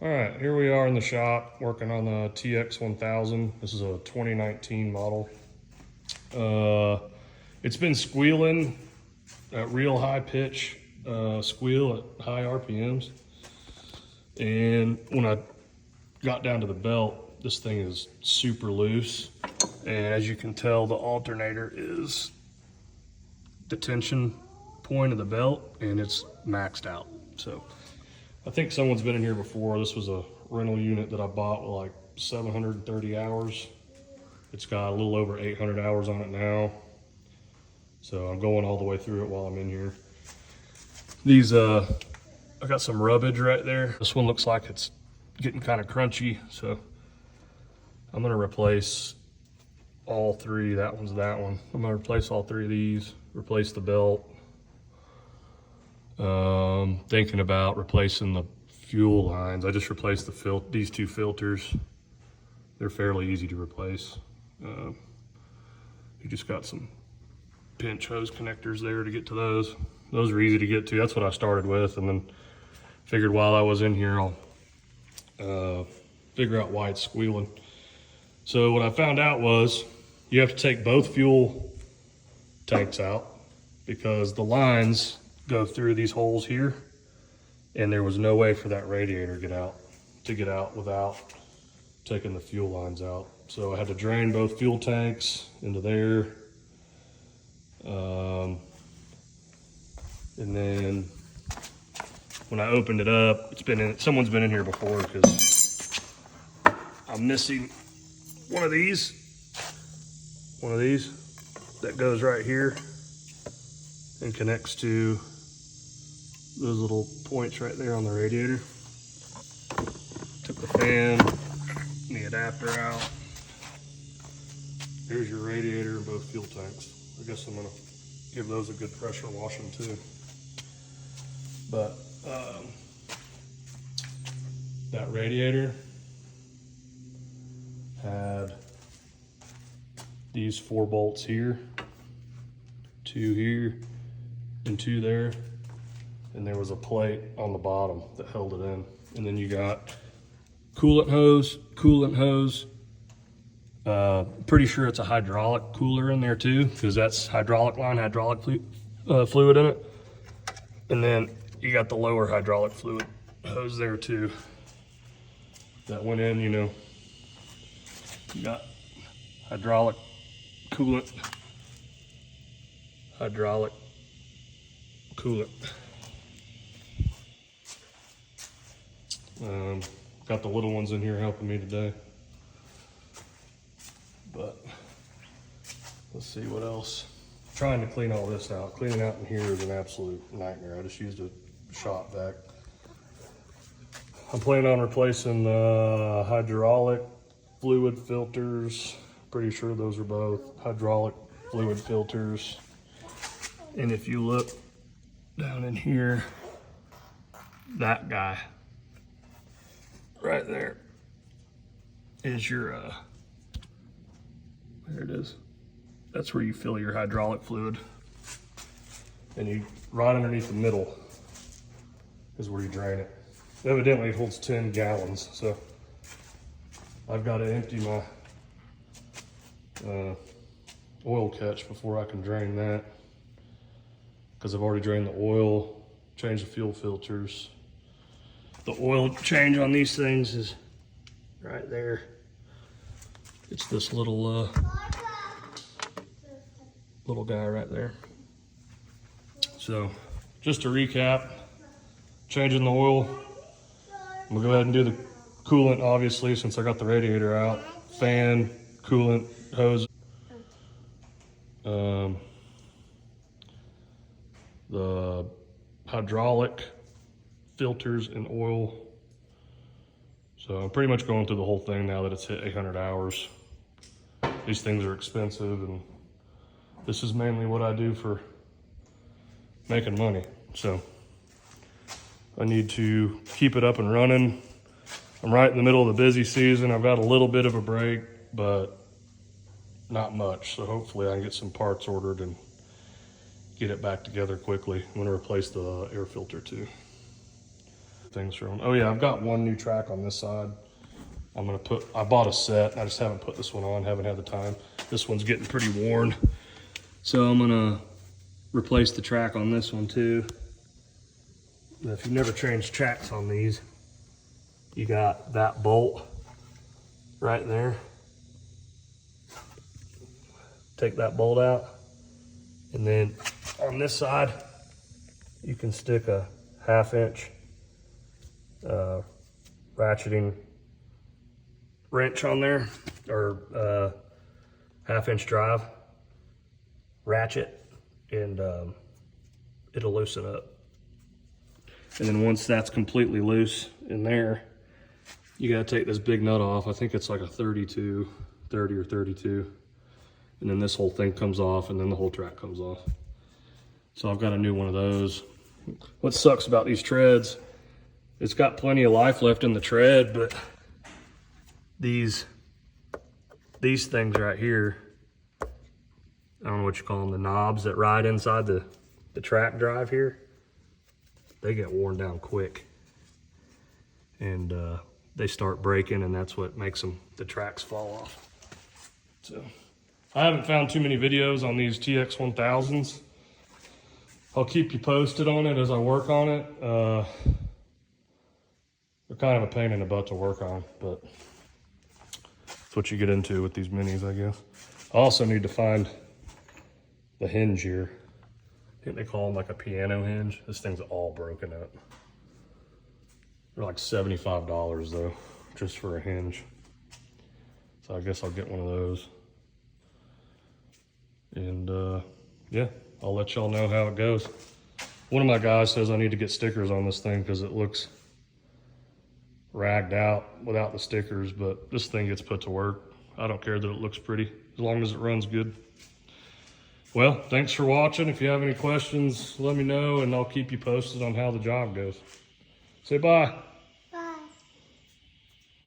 All right, here we are in the shop working on the TX1000. This is a 2019 model. It's been squealing at real high pitch, squeal at high RPMs. And when I got down to the belt, this thing is super loose. And as you can tell, the alternator is the tension point of the belt and it's maxed out. So I think someone's been in here before. This was a rental unit that I bought with like 730 hours. It's got a little over 800 hours on it now. So I'm going all the way through it while I'm in here. These, I got some rubbage right there. This one looks like it's getting kind of crunchy. So I'm gonna replace all three. That one's that one. I'm gonna replace all three of these, replace the belt. Thinking about replacing the fuel lines. I just replaced these two filters. They're fairly easy to replace. You just got some pinch hose connectors there to get to those. Those are easy to get to. That's what I started with, and then figured while I was in here, I'll figure out why it's squealing. So what I found out was you have to take both fuel tanks out because the lines go through these holes here, and there was no way for that radiator to get out without taking the fuel lines out. So I had to drain both fuel tanks into there. And then when I opened it up, someone's been in here before because I'm missing one of these that goes right here and connects to those little points right there on the radiator. Took the fan and the adapter out. Here's your radiator and both fuel tanks. I guess I'm gonna give those a good pressure washing too. But that radiator had these 4 bolts here, 2 here, and 2 there. And there was a plate on the bottom that held it in. And then you got coolant hose. Pretty sure it's a hydraulic cooler in there too, because that's hydraulic fluid in it. And then you got the lower hydraulic fluid hose there too. That went in, you got hydraulic coolant, Got the little ones in here helping me today. But let's see what else. Trying to clean all this out. Cleaning out in here is an absolute nightmare. I just used a shop vac. I'm planning on replacing the hydraulic fluid filters. Pretty sure those are both hydraulic fluid filters. And if you look down in here, that guy right there is your, there it is. That's where you fill your hydraulic fluid. And right underneath the middle is where you drain it. Evidently it holds 10 gallons, so I've got to empty my oil catch before I can drain that, because I've already drained the oil, changed the fuel filters. The oil change on these things is right there. It's this little guy right there. So just to recap, changing the oil. I'm gonna go ahead and do the coolant, obviously, since I got the radiator out. Fan, coolant, hose. The hydraulic filters and oil. So I'm pretty much going through the whole thing now that it's hit 800 hours. These things are expensive, and this is mainly what I do for making money. So I need to keep it up and running. I'm right in the middle of the busy season. I've got a little bit of a break, but not much. So hopefully I can get some parts ordered and get it back together quickly. I'm gonna replace the air filter too. things from. Oh yeah, I've got one new track on this side. I bought a set. I just haven't put this one on, haven't had the time. This one's getting pretty worn. So I'm gonna replace the track on this one too. If you've never changed tracks on these, you got that bolt right there. Take that bolt out. And then on this side, you can stick a 1/2 inch ratcheting wrench on there, or 1/2 inch drive ratchet, and it'll loosen up. And then once that's completely loose in there, you gotta take this big nut off. I think it's like a 30 or 32. And then this whole thing comes off, and then the whole track comes off. So I've got a new one of those. What sucks about these treads, it's got plenty of life left in the tread, but these things right here, I don't know what you call them, the knobs that ride inside the track drive here, they get worn down quick. And they start breaking, and that's what makes the tracks fall off. So I haven't found too many videos on these TX1000s. I'll keep you posted on it as I work on it. They're kind of a pain in the butt to work on, but that's what you get into with these minis, I guess. I also need to find the hinge here. I think they call them like a piano hinge. This thing's all broken up. They're like $75 though, just for a hinge. So I guess I'll get one of those. And yeah, I'll let y'all know how it goes. One of my guys says I need to get stickers on this thing because it looks ragged out without the stickers, but this thing gets put to work. I don't care that it looks pretty, as long as it runs good. Well, thanks for watching. If you have any questions, let me know, and I'll keep you posted on how the job goes. Say bye.